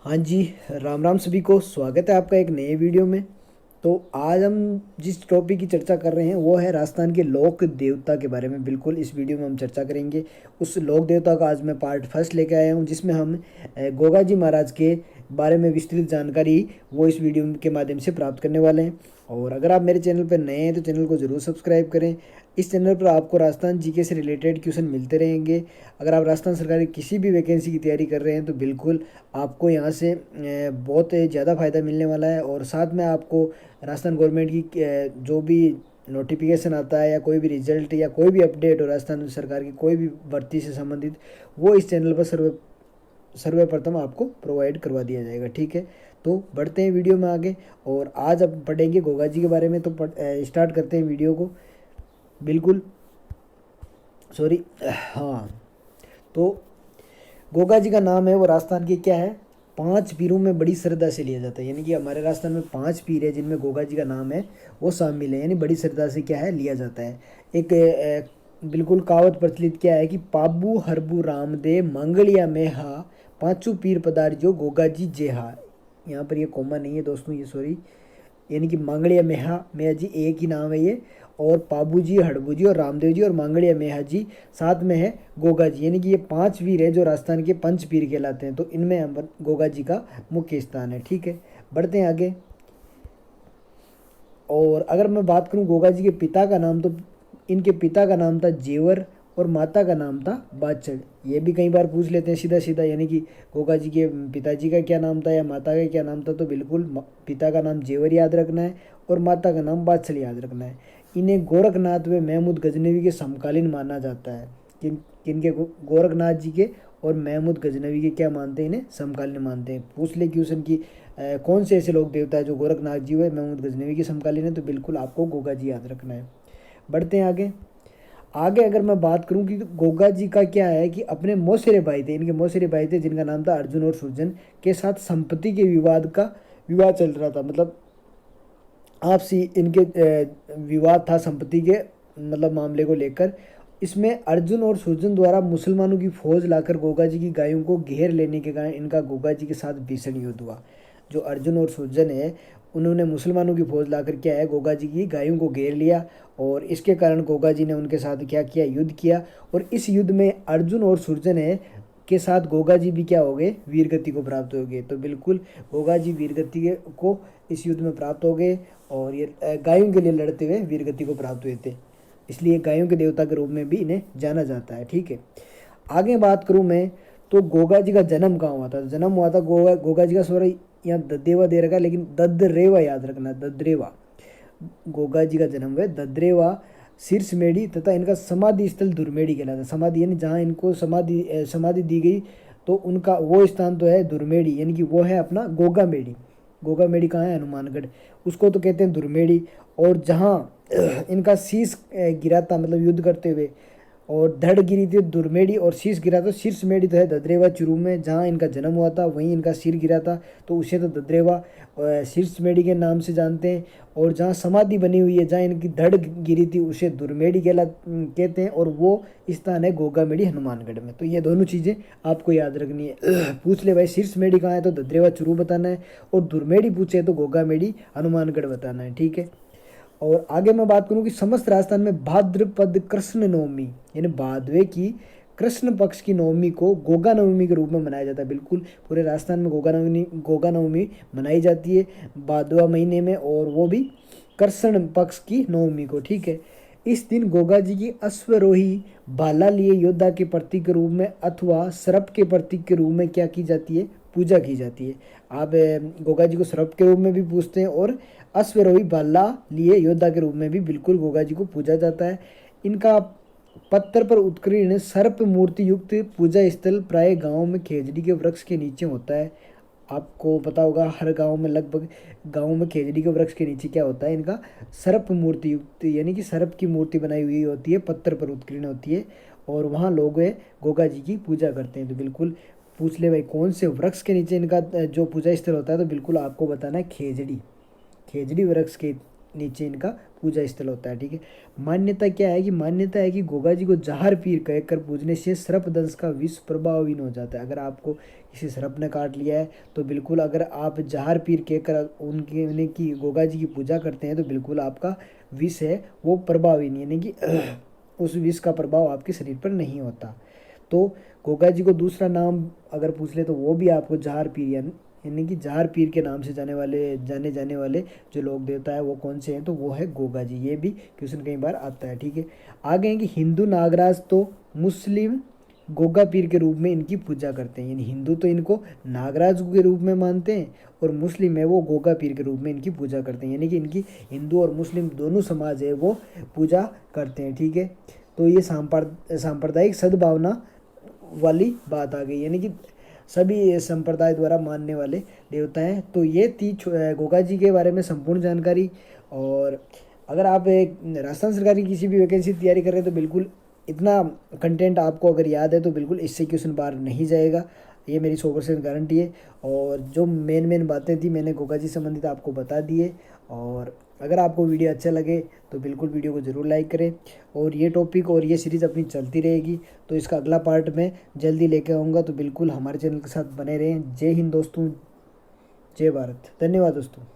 हाँ जी, राम राम सभी को। स्वागत है आपका एक नए वीडियो में। तो आज हम जिस टॉपिक की चर्चा कर रहे हैं वो है राजस्थान के लोक देवता के बारे में। बिल्कुल इस वीडियो में हम चर्चा करेंगे उस लोक देवता का। आज मैं पार्ट फर्स्ट लेके आया हूँ जिसमें हम गोगा जी महाराज के बारे में विस्तृत जानकारी वो इस वीडियो के माध्यम से प्राप्त करने वाले हैं। और अगर आप मेरे चैनल पर नए हैं तो चैनल को ज़रूर सब्सक्राइब करें। इस चैनल पर आपको राजस्थान जीके से रिलेटेड क्वेश्चन मिलते रहेंगे। अगर आप राजस्थान सरकार की किसी भी वैकेंसी की तैयारी कर रहे हैं तो बिल्कुल आपको यहाँ से बहुत ज़्यादा फ़ायदा मिलने वाला है। और साथ में आपको राजस्थान गवर्नमेंट की जो भी नोटिफिकेशन आता है या कोई भी रिजल्ट या कोई भी अपडेट हो राजस्थान सरकार की कोई भी भर्ती से संबंधित, वो इस चैनल पर सर्वप्रथम आपको प्रोवाइड करवा दिया जाएगा। ठीक है, तो बढ़ते हैं वीडियो में आगे। और आज अब पढ़ेंगे गोगा जी के बारे में। तो स्टार्ट करते हैं वीडियो को। बिल्कुल सॉरी, हाँ। तो गोगा जी का नाम है वो राजस्थान के क्या है, 5 पीरों में बड़ी श्रद्धा से लिया जाता है। यानी कि हमारे राजस्थान में 5 पीर है जिनमें गोगा जी का नाम है वो शामिल है। यानी बड़ी श्रद्धा से क्या है लिया जाता है। एक बिल्कुल कहावत प्रचलित क्या है कि पाबू हरबू रामदेव मंगलिया में हा, पांचों पीर पदार जो गोगा जी जेहा। यहाँ पर ये कॉमा नहीं है दोस्तों, ये सॉरी। यानी कि मांगड़िया मेहा मेहा जी एक ही नाम है ये। और पाबू जी, हड़बू जी और रामदेव जी और मांगड़िया मेहा जी साथ में है गोगा जी। यानी कि ये 5 वीर हैं जो राजस्थान के पंच पीर कहलाते हैं। तो इनमें गोगा जी का मुख्य स्थान है। ठीक है, बढ़ते हैं आगे। और अगर मैं बात करूं गोगा जी के पिता का नाम, तो इनके पिता का नाम था जेवर और माता का नाम था बादचड़। ये भी कई बार पूछ लेते हैं सीधा सीधा, यानी कि गोगा जी के पिताजी का क्या नाम था या माता का क्या नाम था। तो बिल्कुल पिता का नाम जेवर याद रखना है और माता का नाम बादचड़ याद रखना है। इन्हें गोरखनाथ व महमूद गजनवी के समकालीन माना जाता है। किनके गोरखनाथ जी के और महमूद गजनवी के क्या मानते हैं, इन्हें समकालीन मानते हैं। पूछ ले क्वेश्चन की कौन से ऐसे लोग देवता है जो गोरखनाथ जी व महमूद गजनवी के समकालीन है, तो बिल्कुल आपको गोगा जी याद रखना है। बढ़ते हैं आगे। आगे अगर मैं बात करूं कि गोगा जी का क्या है कि अपने मौसेरे भाई थे, इनके मौसेरे भाई थे जिनका नाम था अर्जुन और सुरजन, के साथ संपत्ति के विवाद चल रहा था। मतलब आपसी इनके विवाद था संपत्ति के मतलब मामले को लेकर। इसमें अर्जुन और सुरजन द्वारा मुसलमानों की फौज लाकर गोगा जी की गायों को घेर लेने के कारण इनका गोगा जी के साथ भीषण युद्ध हुआ। जो अर्जुन और सुरजन है उन्होंने मुसलमानों की फौज लाकर क्या है गोगा जी की गायों को घेर लिया। और इसके कारण गोगा जी ने उनके साथ क्या किया, युद्ध किया। और इस युद्ध में अर्जुन और सुरजन है के साथ गोगा जी भी क्या हो गए, वीरगति को प्राप्त हो गए। तो बिल्कुल गोगा जी वीरगति को इस युद्ध में प्राप्त हो गए। और ये गायों के लिए लड़ते हुए वीरगति को प्राप्त हुए थे, इसलिए गायों के देवता के रूप में भी इन्हें जाना जाता है। ठीक है, आगे बात करूं मैं तो गोगा जी का जन्म कहाँ हुआ था। जन्म हुआ था गोगा जी का, सॉरी यहाँ दद्देवा दे रखा है लेकिन ददरेवा याद रखना, ददरेवा। गोगा जी का जन्म है ददरेवा शीर्षमेड़ी तथा इनका समाधि स्थल दुर्मेड़ी कहलाता है। समाधि यानी जहाँ इनको समाधि दी गई तो उनका वो स्थान तो है दुर्मेड़ी, यानी कि वो है अपना गोगा मेड़ी। गोगा मेड़ी कहाँ है, हनुमानगढ़, उसको तो कहते हैं दुर्मेड़ी। और जहाँ इनका शीश गिरा था मतलब युद्ध करते हुए, और धड़ गिरी थी दुर्मेड़ी और शीश गिरा था शीर्षमेड़ी तो है ददरेवा चुरू में जहाँ इनका जन्म हुआ था, वहीं इनका सिर गिरा था तो उसे तो ददरेवा शीर्षमेड़ी के नाम से जानते हैं। और जहाँ समाधि बनी हुई है, जहाँ इनकी धड़ गिरी थी, उसे दुर्मेड़ी कहते हैं। और वो स्थान है गोगामेड़ी हनुमानगढ़ में। तो ये दोनों चीज़ें आपको याद रखनी है। पूछ ले भाई शीर्षमेड़ी कहाँ है तो ददरेवा चुरू बताना है, और दुर्मेड़ी पूछे तो गोगामेड़ी हनुमानगढ़ बताना है। ठीक है, और आगे मैं बात करूं कि समस्त राजस्थान में भाद्रपद कृष्ण नवमी यानी भादवे की कृष्ण पक्ष की नवमी को गोगा नवमी के रूप में मनाया जाता है। बिल्कुल पूरे राजस्थान में गोगा नवमी मनाई जाती है भादवा महीने में, और वो भी कृष्ण पक्ष की नवमी को। ठीक है, इस दिन गोगा जी की अश्वरोही भाला लिए योद्धा के प्रतीक के रूप में अथवा सर्प के प्रतीक के रूप में क्या की जाती है, पूजा की जाती है। आप गोगा जी को सर्प के रूप में भी पूजते हैं और अश्वरोही भाला लिए योद्धा के रूप में भी बिल्कुल गोगा जी को पूजा जाता है। इनका पत्थर पर उत्कीर्ण सर्प मूर्ति युक्त पूजा स्थल प्राय गांव में खेजड़ी के वृक्ष के नीचे होता है। आपको पता होगा हर गांव में, लगभग गांव में खेजड़ी के वृक्ष के नीचे क्या होता है, इनका सर्प मूर्ति युक्त यानी कि सर्प की मूर्ति बनाई हुई होती है, पत्थर पर उत्कीर्ण होती है। और वहाँ लोग गोगा जी की पूजा करते हैं। तो बिल्कुल पूछ ले भाई कौन से वृक्ष के नीचे इनका जो पूजा स्थल होता है, तो बिल्कुल आपको बताना है खेजड़ी। खेजड़ी वृक्ष के नीचे इनका पूजा स्थल होता है। ठीक है, मान्यता क्या है कि मान्यता है कि गोगा जी को जहर पीर कहकर पूजने से सर्पदंश का विष प्रभावहीन हो जाता है। अगर आपको किसी सर्प ने काट लिया है तो बिल्कुल अगर आप जहर पीर कहकर उनके उन्हें की गोगा जी की पूजा करते हैं तो बिल्कुल आपका विष है वो प्रभावहीन, यानी कि उस विष का प्रभाव आपके शरीर पर नहीं होता। तो गोगा जी को दूसरा नाम अगर पूछ ले तो वो भी आपको जहार पीर यानी कि जहार पीर के नाम से जाने जाने वाले जो लोग देवता है वो कौन से हैं, तो वो है गोगा जी। ये भी क्वेश्चन कई बार आता है। ठीक है, आगे हैं कि हिंदू नागराज तो मुस्लिम गोगा पीर के रूप में इनकी पूजा करते हैं। यानी हिंदू तो इनको नागराज के रूप में मानते हैं और मुस्लिम है वो गोगा पीर के रूप में इनकी पूजा करते हैं। यानी कि इनकी हिंदू और मुस्लिम दोनों समाज है वो पूजा करते हैं। ठीक है, तो ये सांप्रदायिक सद्भावना वाली बात आ गई, यानी कि सभी संप्रदाय द्वारा मानने वाले देवता हैं। तो ये थी गोगा जी के बारे में संपूर्ण जानकारी। और अगर आप एक राजस्थान सरकार की किसी भी वैकेंसी की तैयारी कर रहे हैं तो बिल्कुल इतना कंटेंट आपको अगर याद है तो बिल्कुल इससे क्वेश्चन बाहर नहीं जाएगा, ये मेरी 100% गारंटी है। और जो मेन बातें थी मैंने गोगा जी संबंधित आपको बता दिए। और अगर आपको वीडियो अच्छा लगे तो बिल्कुल वीडियो को ज़रूर लाइक करें। और ये टॉपिक और ये सीरीज़ अपनी चलती रहेगी, तो इसका अगला पार्ट मैं जल्दी लेके आऊँगा, तो बिल्कुल हमारे चैनल के साथ बने रहें। जय हिंद दोस्तों, जय भारत, धन्यवाद दोस्तों।